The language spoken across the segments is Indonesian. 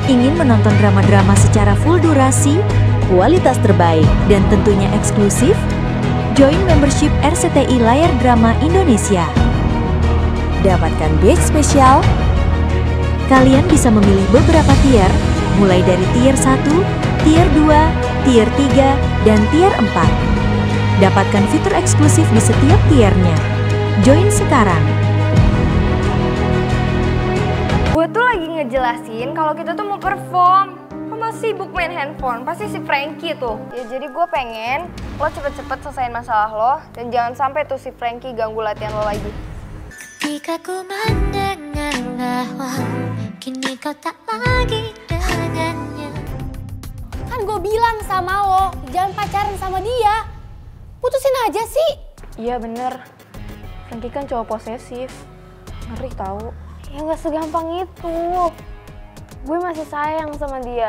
Ingin menonton drama-drama secara full durasi, kualitas terbaik, dan tentunya eksklusif? Join membership RCTI Layar Drama Indonesia. Dapatkan batch spesial. Kalian bisa memilih beberapa tier, mulai dari tier 1, tier 2, tier 3, dan tier 4. Dapatkan fitur eksklusif di setiap tiernya. Join sekarang. Gue tuh lagi ngejelasin kalau kita tuh mau perform. Lo masih sibuk main handphone, pasti si Frankie tuh. Ya jadi gue pengen lo cepet-cepet selesaiin masalah lo dan jangan sampai tuh si Frankie ganggu latihan lo lagi. Jika ku mendengar bahwa kini kau tak lagi dengannya. Kan gue bilang sama lo, jangan pacaran sama dia. Putusin aja sih. Iya bener, Frankie kan cowok posesif. Ngeri tau. Ya gak segampang itu. Gue masih sayang sama dia.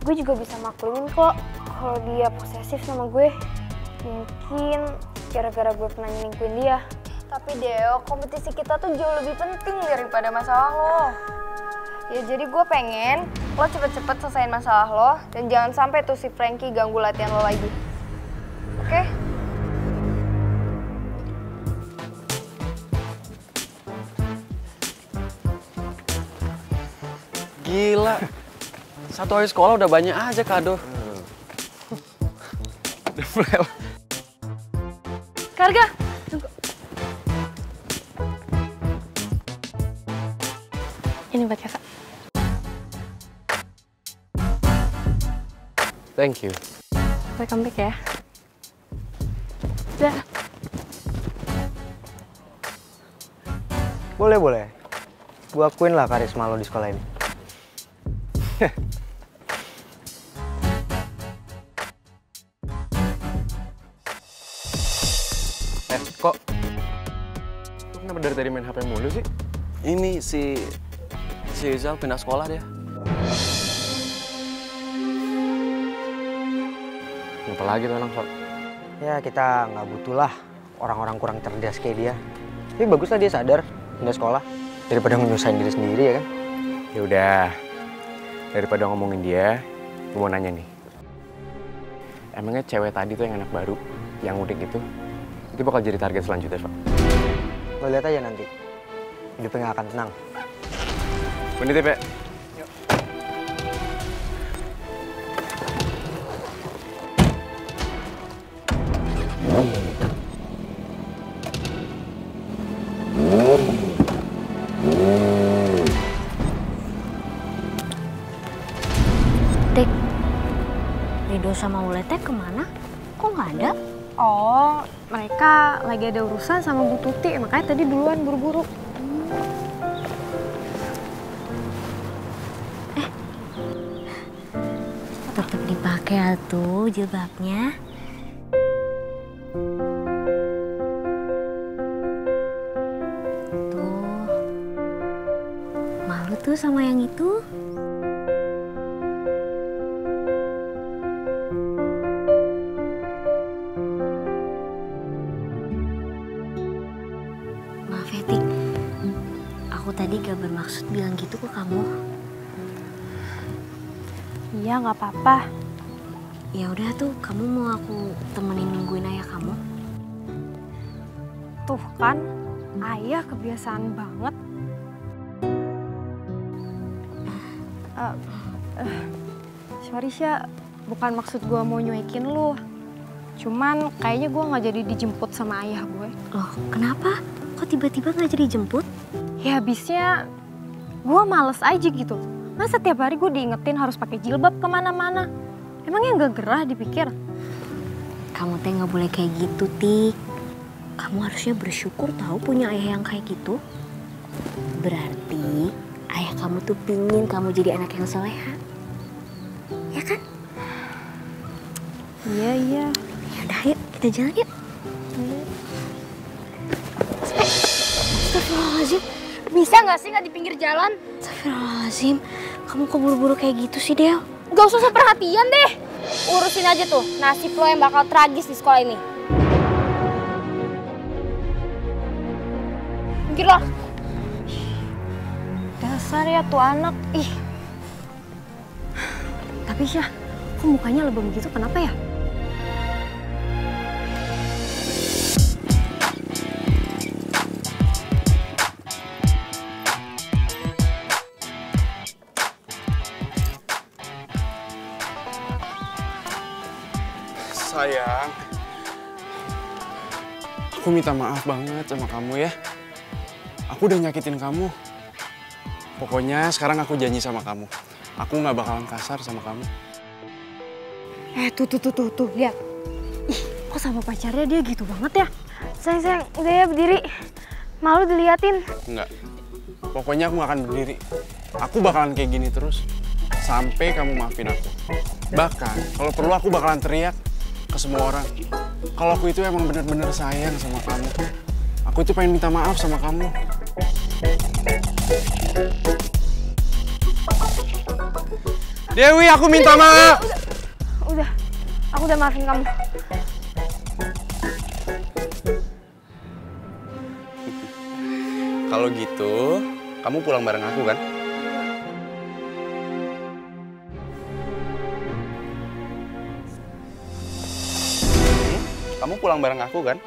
Gue juga bisa maklumin kok kalau dia posesif sama gue. Mungkin gara-gara gue pernah nyelingkuhin dia. Tapi Deo, kompetisi kita tuh jauh lebih penting daripada masalah lo. Ya jadi gue pengen lo cepet-cepet selesaiin masalah lo dan jangan sampai tuh si Frankie ganggu latihan lo lagi. Oke? Gila, satu hari sekolah udah banyak aja kado. Karga, tunggu. Ini buat kakak. Thank you. Welcome back ya. Dah. Boleh. Gua akuin lah karisma lo di sekolah ini. Kok lu kenapa dari tadi main HP mulu sih? Ini si Rizal pindah sekolah dia. Kenapa lagi tuh anak, Sok? Ya kita nggak butuh lah orang-orang kurang cerdas kayak dia. Tapi baguslah dia sadar pindah sekolah daripada menyusahin diri sendiri ya kan. Ya udah, daripada ngomongin dia, gue mau nanya nih. Emangnya cewek tadi tuh yang anak baru, yang udik itu bakal jadi target selanjutnya, Pak? Lo lihat aja nanti, hidupnya nggak akan tenang. Penitip ya? Yuk. Tik, Rido sama Ulete kemana? Kok nggak ada? Oh, mereka lagi ada urusan sama Bu Tuti, makanya tadi duluan buru-buru. Tetap dipakai tuh jilbabnya. Tuh, malu tuh sama yang itu. Maaf ya, Tik. Aku tadi gak bermaksud bilang gitu ke kamu. Iya, nggak apa-apa. Ya udah tuh, kamu mau aku temenin nungguin ayah kamu? Tuh kan, ayah kebiasaan banget. Sorry Sya, bukan maksud gue mau nyuekin lu. Cuman kayaknya gue nggak jadi dijemput sama ayah gue. Loh, kenapa? Kok tiba-tiba nggak jadi jemput? Ya habisnya gue males aja gitu. Masa tiap hari gue diingetin harus pakai jilbab kemana-mana. Emangnya nggak gerah dipikir? Kamu teh nggak boleh kayak gitu, Tik. Kamu harusnya bersyukur tahu punya ayah yang kayak gitu. Berarti ayah kamu tuh pingin kamu jadi anak yang soleha. Ya kan? Iya. Ya udah, yuk kita jalan yuk. Astagfirullahaladzim. Bisa nggak sih nggak di pinggir jalan? Astagfirullahaladzim. Kamu kok buru-buru kayak gitu sih, Del? Gak usah perhatian deh. Urusin aja tuh nasib lo yang bakal tragis di sekolah ini. Minggir lo. Dasar ya tuh anak. Ih. Tapi Syah, kok mukanya lebam gitu, kenapa ya? Sayang, aku minta maaf banget sama kamu ya. Aku udah nyakitin kamu. Pokoknya sekarang aku janji sama kamu. Aku nggak bakalan kasar sama kamu. Tuh, lihat. Ih, kok sama pacarnya dia gitu banget ya? Sayang, udah ya berdiri. Malu diliatin. Enggak. Pokoknya aku nggak akan berdiri. Aku bakalan kayak gini terus. Sampai kamu maafin aku. Bahkan, kalau perlu aku bakalan teriak ke semua orang. Kalau aku itu emang bener-bener sayang sama kamu. Aku itu pengen minta maaf sama kamu. Dewi, aku minta maaf! Udah, aku udah maafin kamu. Kalau gitu, kamu pulang bareng aku kan? Kamu pulang bareng aku kan?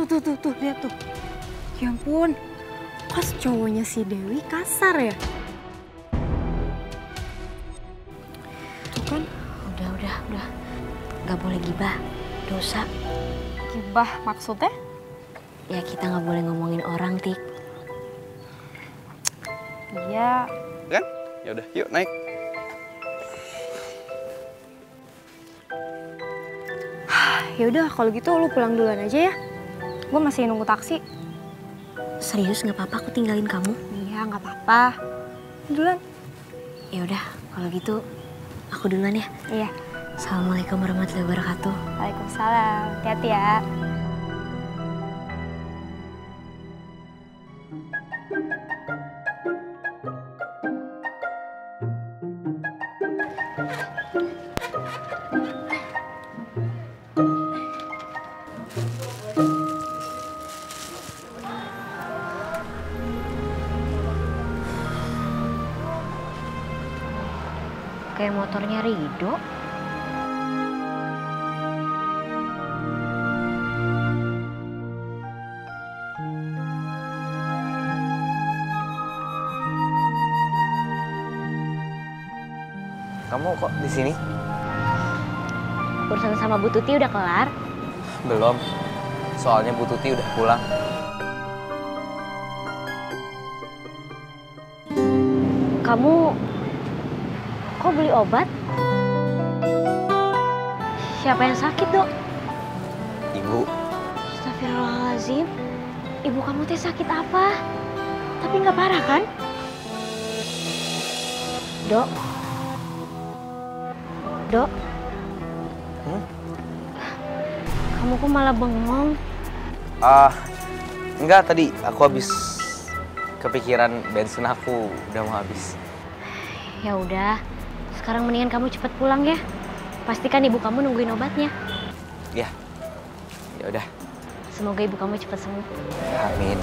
Tuh, lihat tuh. Ya ampun, pas cowoknya si Dewi kasar ya? Tuh kan? Udah. Gak boleh gibah, dosa. Gibah maksudnya? Ya kita gak boleh ngomongin orang, Tik. Iya. Kan? Ya udah, yuk naik. Ya udah, kalau gitu lu pulang duluan aja ya. Gue masih nunggu taksi. Serius gak apa-apa aku tinggalin kamu? Iya, nggak apa-apa. Duluan. Ya udah, kalau gitu aku duluan ya. Iya. Assalamualaikum warahmatullahi wabarakatuh. Waalaikumsalam. Hati-hati ya. Kayak motornya Rido. Kamu kok di sini? Urusan sama Bu Tuti udah kelar? Belum. Soalnya Bu Tuti udah pulang. Kamu kok beli obat? Siapa yang sakit, Dok? Ibu. Astagfirullahaladzim. Ibu kamu teh sakit apa? Tapi nggak parah kan? Dok. Dok. Kamu kok malah bengong? Enggak, tadi aku habis kepikiran bensin aku udah mau habis. Ya udah, sekarang mendingan kamu cepet pulang ya. Pastikan ibu kamu nungguin obatnya. Ya. Ya udah. Semoga ibu kamu cepet sembuh. Amin.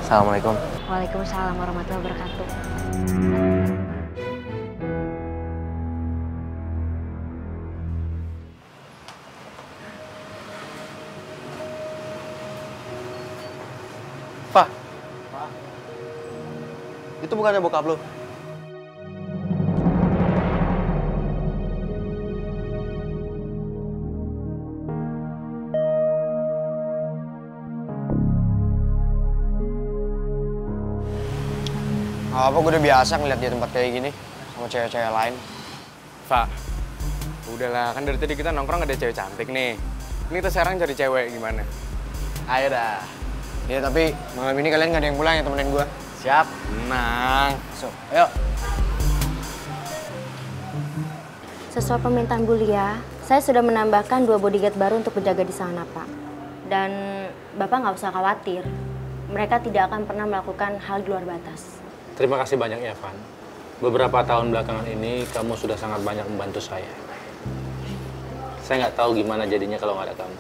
Assalamualaikum. Waalaikumsalam warahmatullahi wabarakatuh. Pak. Itu bukannya bokap lo? Apa gue udah biasa ngeliat dia tempat kayak gini sama cewek-cewek lain. Pak, udahlah, kan dari tadi kita nongkrong ada cewek cantik nih. Ini kita sekarang cari cewek gimana? Ayo dah. Ya tapi malam ini kalian gak ada yang pulang ya temenin gue. Siap, tenang. So, ayo. Sesuai permintaan Bu Lia, saya sudah menambahkan 2 bodyguard baru untuk berjaga di sana, Pak. Dan Bapak nggak usah khawatir, mereka tidak akan pernah melakukan hal di luar batas. Terima kasih banyak ya, Van. Beberapa tahun belakangan ini, kamu sudah sangat banyak membantu saya. Saya nggak tahu gimana jadinya kalau nggak ada kamu.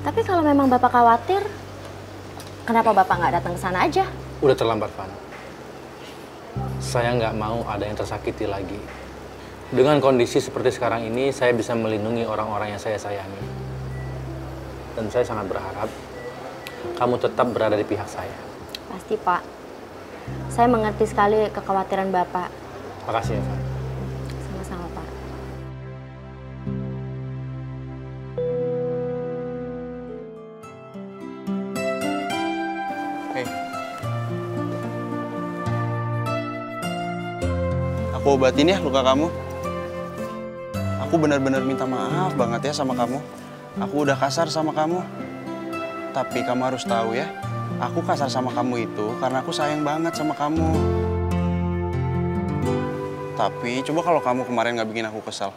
Tapi kalau memang Bapak khawatir, kenapa Bapak nggak datang ke sana aja? Udah terlambat, Van. Saya nggak mau ada yang tersakiti lagi. Dengan kondisi seperti sekarang ini, saya bisa melindungi orang-orang yang saya sayangi. Dan saya sangat berharap kamu tetap berada di pihak saya. Pasti, Pak. Saya mengerti sekali kekhawatiran Bapak. Makasih ya, Pak. Sama-sama, Pak. Hei. Aku obatin ya luka kamu. Aku benar-benar minta maaf banget ya sama kamu. Aku udah kasar sama kamu. Tapi kamu harus tahu ya, aku kasar sama kamu itu karena aku sayang banget sama kamu. Tapi coba kalau kamu kemarin nggak bikin aku kesal.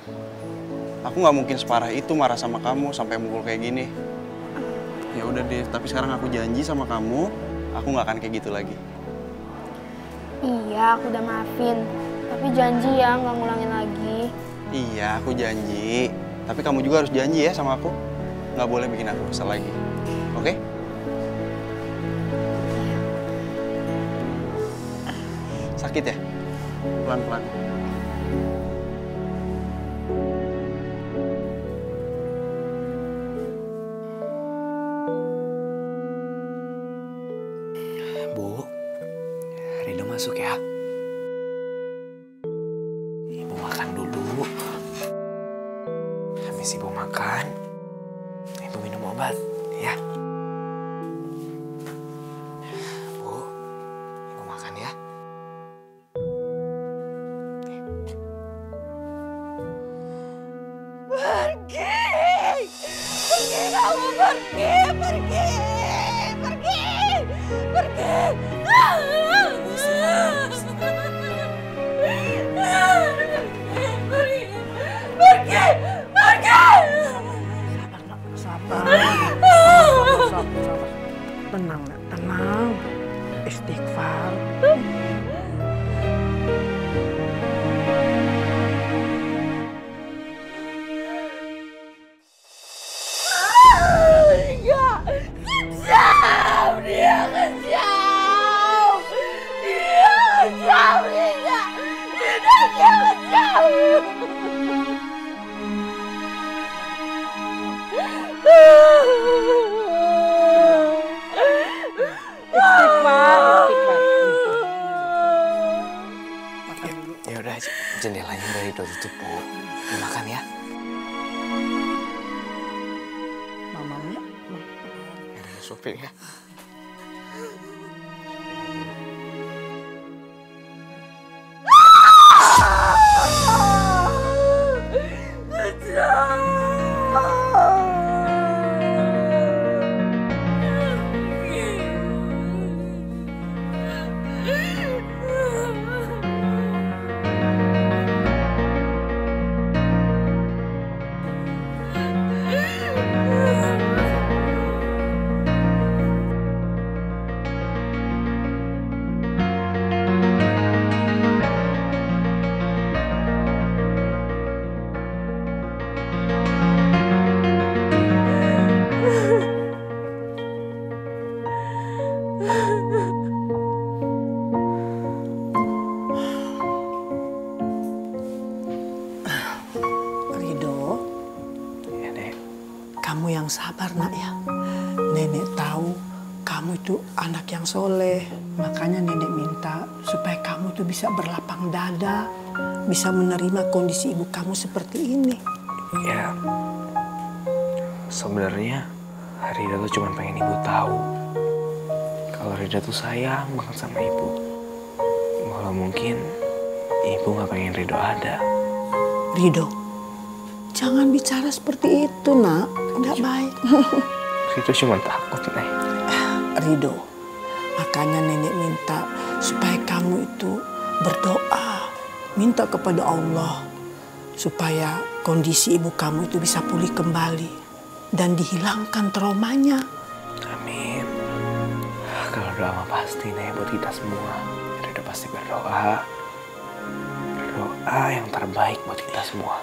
Aku nggak mungkin separah itu marah sama kamu sampai mukul kayak gini. Ya udah deh, tapi sekarang aku janji sama kamu, aku nggak akan kayak gitu lagi. Iya, aku udah maafin. Tapi janji ya nggak ngulangin lagi. Iya, aku janji. Tapi kamu juga harus janji ya sama aku. Nggak boleh bikin aku kesal lagi. Oke? Sakit ya? Pelan-pelan. Bu, Rido masuk ya. Ibu makan dulu. Habis ibu makan, ibu minum obat, ya. Bu, ibu makan ya. Pergi! Pergi kamu, pergi! Pergi! Pergi! Pergi! Pergi! Pergi! Sabar. Tenang, nak. Tenang. Istighfar. Enggak! Kejam! Dia kejam! Dia kejam! Dia kejam! Ya udah, jendelanya udah Rido tutup, Bu. Makan ya. Mamanya. Ya udah, supir ya. Rido. Ya, Dek. Kamu yang sabar, nak ya. Nenek tahu kamu itu anak yang soleh. Makanya nenek minta supaya kamu tuh bisa berlapang dada. Bisa menerima kondisi ibu kamu seperti ini. Ya, sebenarnya Rida tuh cuma pengen ibu tahu kalau Rida tuh sayang banget sama ibu. Walau mungkin ibu nggak pengen Rido ada. Rido, jangan bicara seperti itu, nak. Nggak baik. Rido cuma takut, Nek. Rido, makanya nenek minta supaya kamu itu berdoa. Minta kepada Allah supaya kondisi ibu kamu itu bisa pulih kembali dan dihilangkan traumanya. Amin. Kalau doa mah pasti, Nek, buat kita semua. Rido pasti berdoa. Berdoa yang terbaik buat kita semua.